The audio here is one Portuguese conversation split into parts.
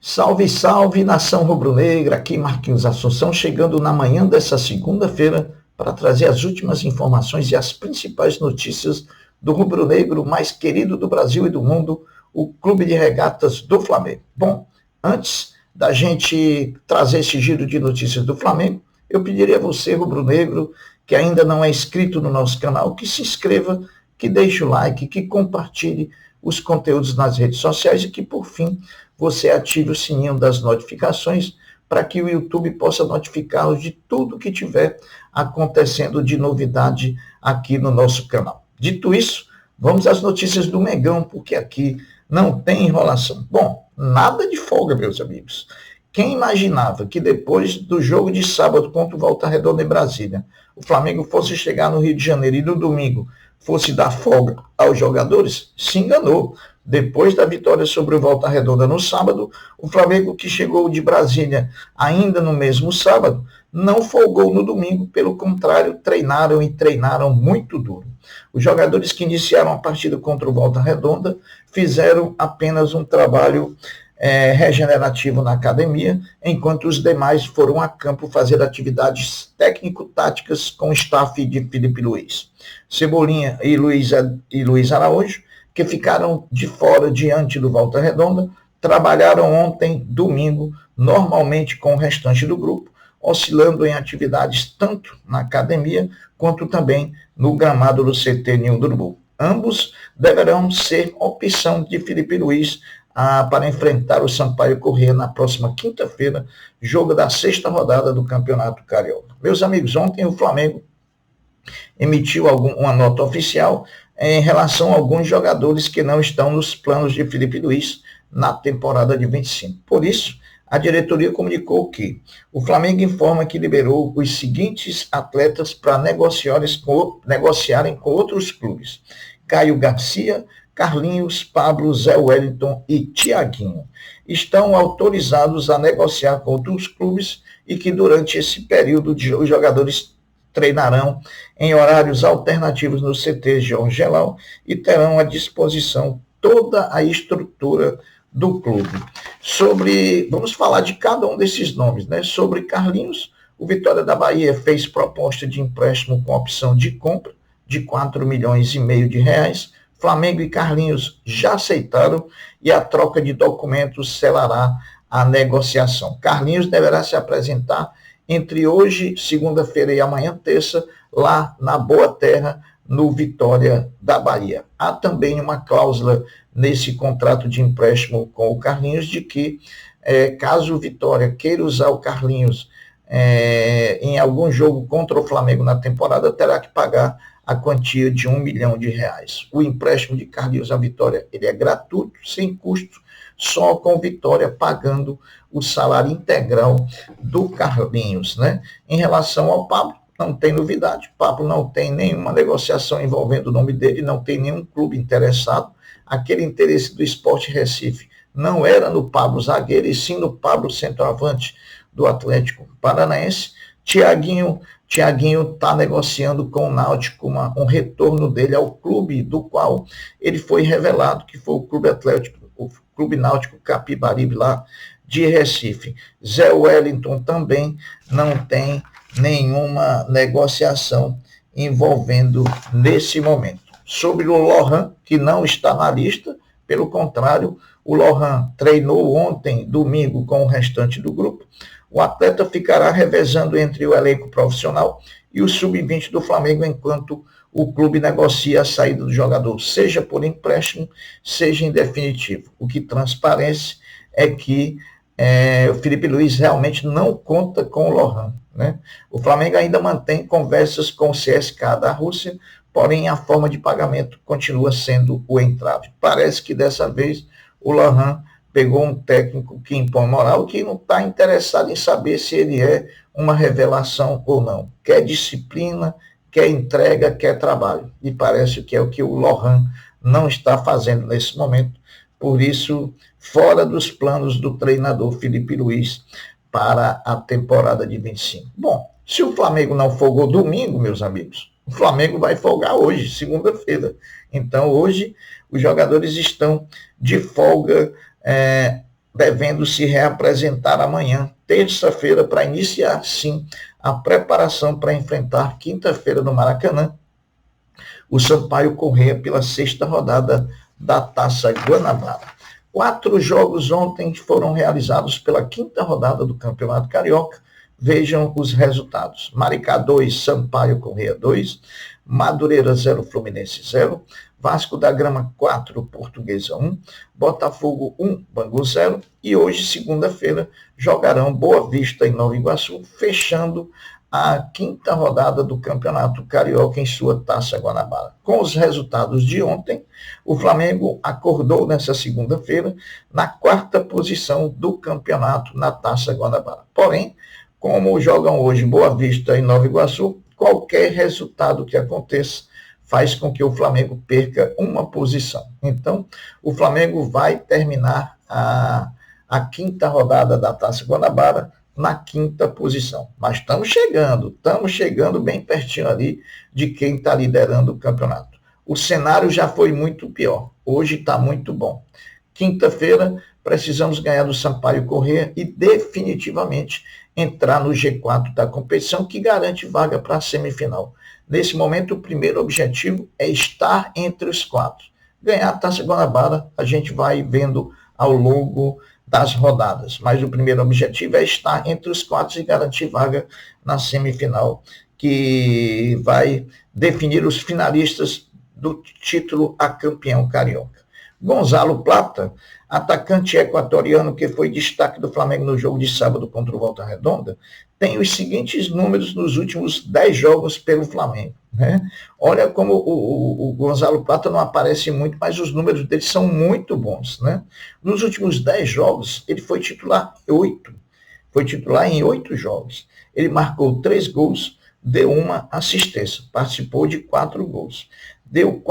Salve, salve, nação rubro-negra, aqui Marquinhos Assunção, chegando na manhã dessa segunda-feira para trazer as últimas informações e as principais notícias do rubro-negro mais querido do Brasil e do mundo, o Clube de Regatas do Flamengo. Bom, antes da gente trazer esse giro de notícias do Flamengo, eu pediria a você, rubro-negro, que ainda não é inscrito no nosso canal, que se inscreva, que deixe o like, que compartilhe os conteúdos nas redes sociais e que, por fim, você ative o sininho das notificações para que o YouTube possa notificá-los de tudo que tiver acontecendo de novidade aqui no nosso canal. Dito isso, vamos às notícias do Mengão, porque aqui não tem enrolação. Bom, nada de folga, meus amigos. Quem imaginava que depois do jogo de sábado contra o Volta Redonda em Brasília, o Flamengo fosse chegar no Rio de Janeiro e no domingo fosse dar folga aos jogadores, se enganou. Depois da vitória sobre o Volta Redonda no sábado, o Flamengo, que chegou de Brasília ainda no mesmo sábado, não folgou no domingo, pelo contrário, treinaram muito duro. Os jogadores que iniciaram a partida contra o Volta Redonda fizeram apenas um trabalho regenerativo na academia, enquanto os demais foram a campo fazer atividades técnico-táticas com o staff de Felipe Luiz. Cebolinha e Luiz Araújo, que ficaram de fora diante do Volta Redonda, trabalharam ontem, domingo, normalmente com o restante do grupo, oscilando em atividades tanto na academia quanto também no gramado do CT Ninho do Urubu. Ambos deverão ser opção de Felipe Luiz para enfrentar o Sampaio Corrêa na próxima quinta-feira, jogo da sexta rodada do Campeonato Carioca. Meus amigos, ontem o Flamengo emitiu uma nota oficial em relação a alguns jogadores que não estão nos planos de Felipe Luiz na temporada de 25. Por isso, a diretoria comunicou que o Flamengo informa que liberou os seguintes atletas para negociarem com outros clubes: Caio Garcia, Carlinhos, Pablo, Zé Wellington e Thiaguinho estão autorizados a negociar com outros clubes e que durante esse período os jogadores treinarão em horários alternativos no CT Jorge Gelau e terão à disposição toda a estrutura do clube. Vamos falar de cada um desses nomes, né? Sobre Carlinhos, o Vitória da Bahia fez proposta de empréstimo com opção de compra de 4,5 milhões de reais. Flamengo e Carlinhos já aceitaram e a troca de documentos selará a negociação. Carlinhos deverá se apresentar entre hoje, segunda-feira, e amanhã, terça, lá na Boa Terra, no Vitória da Bahia. Há também uma cláusula nesse contrato de empréstimo com o Carlinhos de que, caso o Vitória queira usar o Carlinhos em algum jogo contra o Flamengo na temporada, terá que pagar a quantia de R$1 milhão. O empréstimo de Carlinhos à Vitória ele é gratuito, sem custo, só com Vitória pagando o salário integral do Carlinhos, né? Em relação ao Pablo, não tem novidade. Pablo não tem nenhuma negociação envolvendo o nome dele, não tem nenhum clube interessado. Aquele interesse do Sport Recife não era no Pablo zagueiro, e sim no Pablo centroavante do Atlético Paranaense. Thiaguinho está negociando com o Náutico um retorno dele ao clube do qual ele foi revelado, que foi o Clube Náutico Capibaribe, lá de Recife. Zé Wellington também não tem nenhuma negociação envolvendo nesse momento. Sobre o Lohan, que não está na lista, pelo contrário, o Lohan treinou ontem, domingo, com o restante do grupo. O atleta ficará revezando entre o elenco profissional e o sub-20 do Flamengo, enquanto o clube negocia a saída do jogador, seja por empréstimo, seja em definitivo. O que transparece é que o Felipe Luiz realmente não conta com o Lohan, né? O Flamengo ainda mantém conversas com o CSKA da Rússia, porém a forma de pagamento continua sendo o entrave. Parece que dessa vez o Lohan pegou um técnico que impõe moral, que não está interessado em saber se ele é uma revelação ou não. Quer disciplina, quer entrega, quer trabalho. E parece que é o que o Lohan não está fazendo nesse momento. Por isso, fora dos planos do treinador Felipe Luiz para a temporada de 25. Bom, se o Flamengo não folgou domingo, meus amigos, o Flamengo vai folgar hoje, segunda-feira. Então, hoje, os jogadores estão de folga devendo se reapresentar amanhã, terça-feira, para iniciar, sim, a preparação para enfrentar quinta-feira no Maracanã, o Sampaio Corrêa pela sexta rodada da Taça Guanabara. 4 jogos ontem foram realizados pela quinta rodada do Campeonato Carioca. Vejam os resultados. Maricá 2, Sampaio Corrêa 2, Madureira 0, Fluminense 0, Vasco da Gama 4, Portuguesa 1, Botafogo 1, Bangu 0, e hoje, segunda-feira, jogarão Boa Vista e Nova Iguaçu, fechando a quinta rodada do Campeonato Carioca em sua Taça Guanabara. Com os resultados de ontem, o Flamengo acordou nessa segunda-feira na 4ª posição do campeonato na Taça Guanabara. Porém, como jogam hoje Boa Vista e Nova Iguaçu, qualquer resultado que aconteça faz com que o Flamengo perca uma posição. Então, o Flamengo vai terminar a quinta rodada da Taça Guanabara na 5ª posição. Mas estamos chegando bem pertinho ali de quem está liderando o campeonato. O cenário já foi muito pior, hoje está muito bom. Quinta-feira, precisamos ganhar do Sampaio Corrêa e definitivamente entrar no G4 da competição, que garante vaga para a semifinal. Nesse momento, o primeiro objetivo é estar entre os 4. Ganhar a Taça Guanabara, a gente vai vendo ao longo das rodadas, mas o primeiro objetivo é estar entre os 4 e garantir vaga na semifinal, que vai definir os finalistas do título a campeão carioca. Gonzalo Plata, atacante equatoriano que foi destaque do Flamengo no jogo de sábado contra o Volta Redonda, tem os seguintes números nos últimos 10 jogos pelo Flamengo. Né? Olha como o Gonzalo Plata não aparece muito, mas os números dele são muito bons. Né? Nos últimos 10 jogos, ele foi titular 8. Foi titular em 8 jogos. Ele marcou 3 gols, deu uma assistência, participou de 4 gols. Criou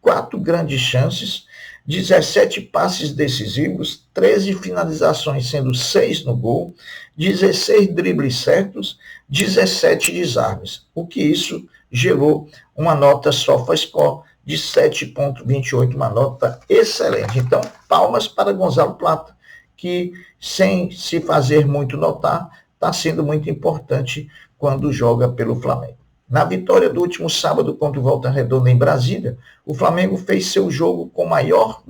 4 grandes chances, 17 passes decisivos, 13 finalizações, sendo 6 no gol, 16 dribles certos, 17 desarmes, o que isso gerou uma nota SofaScore de 7,28, uma nota excelente. Então, palmas para Gonzalo Plata, que, sem se fazer muito notar, está sendo muito importante quando joga pelo Flamengo. Na vitória do último sábado contra o Volta Redonda em Brasília, o Flamengo fez seu jogo com maior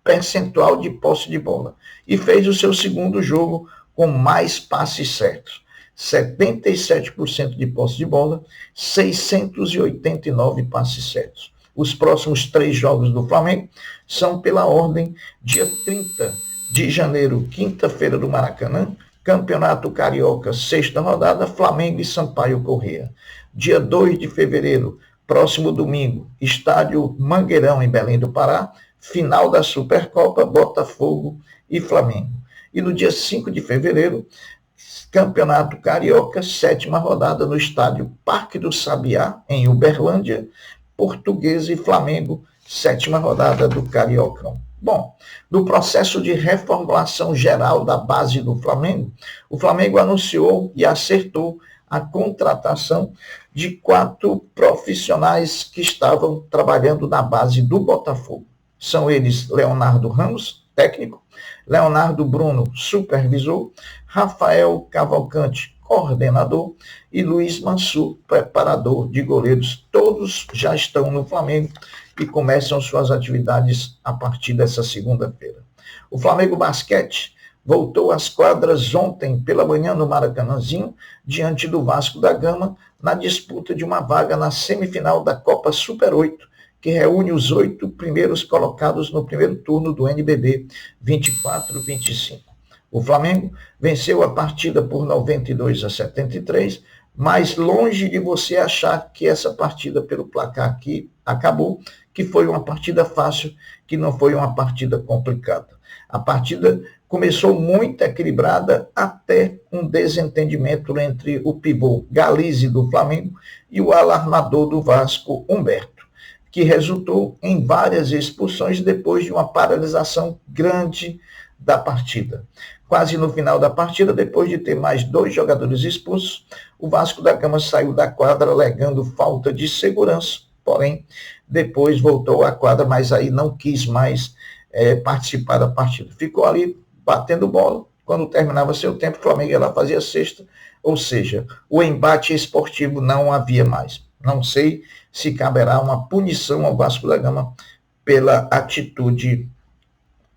percentual de posse de bola e fez o seu segundo jogo com mais passes certos. 77% de posse de bola, 689 passes certos. Os próximos 3 jogos do Flamengo são pela ordem: dia 30 de janeiro, quinta-feira do Maracanã, Campeonato Carioca, 6ª rodada, Flamengo e Sampaio Corrêa. Dia 2 de fevereiro, próximo domingo, Estádio Mangueirão, em Belém do Pará, final da Supercopa, Botafogo e Flamengo. E no dia 5 de fevereiro, Campeonato Carioca, 7ª rodada, no Estádio Parque do Sabiá, em Uberlândia, Portuguesa e Flamengo, 7ª rodada do Cariocão. Bom, no processo de reformulação geral da base do Flamengo, o Flamengo anunciou e acertou a contratação de 4 profissionais que estavam trabalhando na base do Botafogo. São eles Leonardo Ramos, técnico, Leonardo Bruno, supervisor, Rafael Cavalcante, coordenador, e Luiz Mansur, preparador de goleiros. Todos já estão no Flamengo e começam suas atividades a partir dessa segunda-feira. O Flamengo Basquete voltou às quadras ontem pela manhã no Maracanãzinho, diante do Vasco da Gama, na disputa de uma vaga na semifinal da Copa Super 8, que reúne os 8 primeiros colocados no primeiro turno do NBB 24-25. O Flamengo venceu a partida por 92-73, mas longe de você achar que essa partida pelo placar aqui acabou, que foi uma partida fácil, que não foi uma partida complicada. A partida começou muito equilibrada até um desentendimento entre o pivô Galize do Flamengo e o alarmador do Vasco, Humberto, que resultou em várias expulsões depois de uma paralisação grande da partida. Quase no final da partida, depois de ter mais 2 jogadores expulsos, o Vasco da Gama saiu da quadra alegando falta de segurança, porém, depois voltou à quadra, mas aí não quis mais participar da partida. Ficou ali batendo bola. Quando terminava seu tempo, o Flamengo ia lá, fazia sexta. Ou seja, o embate esportivo não havia mais. Não sei se caberá uma punição ao Vasco da Gama pela atitude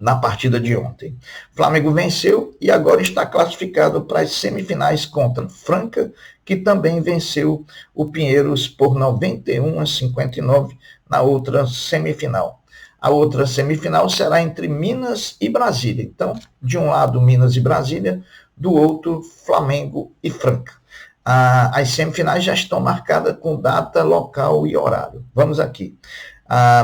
na partida de ontem. O Flamengo venceu e agora está classificado para as semifinais contra Franca, que também venceu o Pinheiros por 91-59 na outra semifinal. A outra semifinal será entre Minas e Brasília. Então, de um lado Minas e Brasília, do outro Flamengo e Franca. As semifinais já estão marcadas com data, local e horário. Vamos aqui.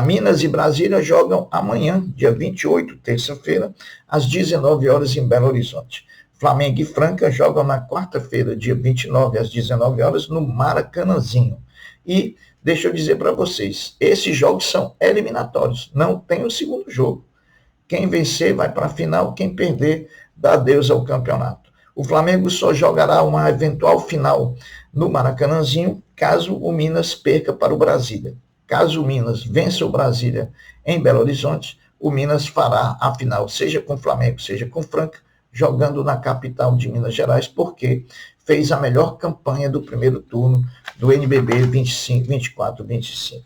Minas e Brasília jogam amanhã, dia 28, terça-feira, às 19 horas em Belo Horizonte. Flamengo e Franca jogam na quarta-feira, dia 29, às 19 horas, no Maracanãzinho. E deixa eu dizer para vocês, esses jogos são eliminatórios, não tem o segundo jogo. Quem vencer vai para a final, quem perder dá adeus ao campeonato. O Flamengo só jogará uma eventual final no Maracanãzinho, caso o Minas perca para o Brasília. Caso o Minas vença o Brasília em Belo Horizonte, o Minas fará a final, seja com o Flamengo, seja com o Franca, jogando na capital de Minas Gerais, porque fez a melhor campanha do primeiro turno do NBB 24-25.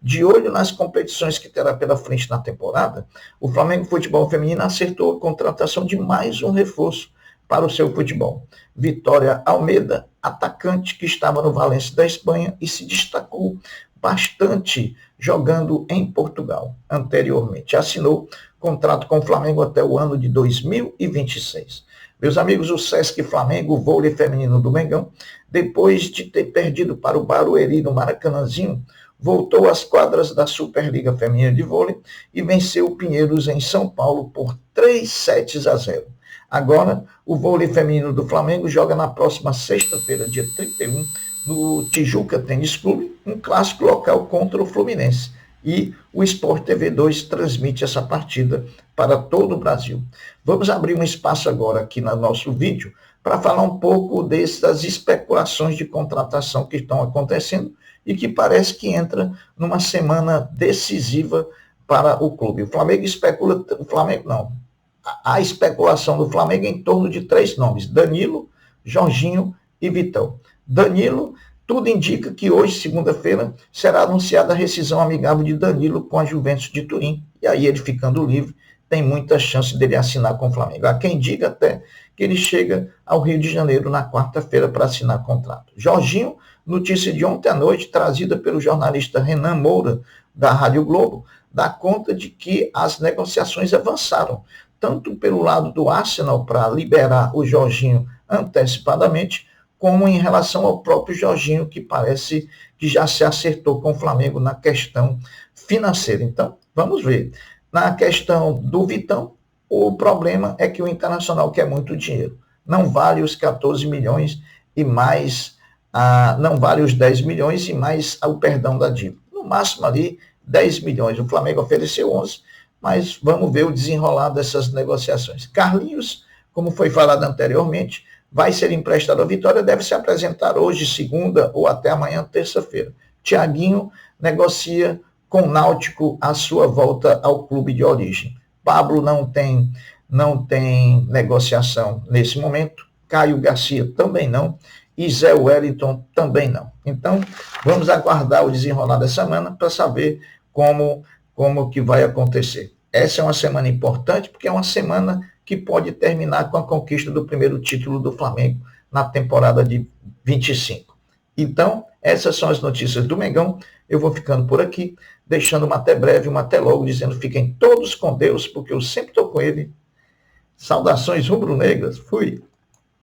De olho nas competições que terá pela frente na temporada, o Flamengo Futebol Feminino acertou a contratação de mais um reforço para o seu futebol. Vitória Almeida, atacante que estava no Valência da Espanha e se destacou bastante jogando em Portugal anteriormente. Assinou contrato com o Flamengo até o ano de 2026. Meus amigos, o Sesc Flamengo, o vôlei feminino do Mengão, depois de ter perdido para o Barueri no Maracanãzinho, voltou às quadras da Superliga Feminina de Vôlei e venceu o Pinheiros em São Paulo por 3-0. Agora, o vôlei feminino do Flamengo joga na próxima sexta-feira, dia 31, no Tijuca Tênis Clube, um clássico local contra o Fluminense. E o Sport TV 2 transmite essa partida para todo o Brasil. Vamos abrir um espaço agora aqui no nosso vídeo para falar um pouco dessas especulações de contratação que estão acontecendo e que parece que entra numa semana decisiva para o clube. O Flamengo especula, o Flamengo não, a especulação do Flamengo é em torno de 3 nomes, Danilo, Jorginho e Vitão. Danilo, tudo indica que hoje, segunda-feira, será anunciada a rescisão amigável de Danilo com a Juventus de Turim. E aí ele ficando livre, tem muita chance dele assinar com o Flamengo. Há quem diga até que ele chega ao Rio de Janeiro na quarta-feira para assinar contrato. Jorginho, notícia de ontem à noite, trazida pelo jornalista Renan Moura, da Rádio Globo, dá conta de que as negociações avançaram, tanto pelo lado do Arsenal para liberar o Jorginho antecipadamente, como em relação ao próprio Jorginho, que parece que já se acertou com o Flamengo na questão financeira. Então, vamos ver. Na questão do Vitão, o problema é que o Internacional quer muito dinheiro. Não vale os 14 milhões e mais, não vale os 10 milhões e mais o perdão da dívida. No máximo ali, 10 milhões. O Flamengo ofereceu 11, mas vamos ver o desenrolar dessas negociações. Carlinhos, como foi falado anteriormente, vai ser emprestado à Vitória, deve se apresentar hoje, segunda, ou até amanhã, terça-feira. Thiaguinho negocia com o Náutico a sua volta ao clube de origem. Pablo não tem negociação nesse momento. Caio Garcia também não. E Zé Wellington também não. Então, vamos aguardar o desenrolar da semana para saber como que vai acontecer. Essa é uma semana importante, porque é uma semana que pode terminar com a conquista do primeiro título do Flamengo na temporada de 25. Então, essas são as notícias do Mengão. Eu vou ficando por aqui, deixando uma até breve, uma até logo, dizendo fiquem todos com Deus, porque eu sempre estou com ele. Saudações rubro-negras. Fui.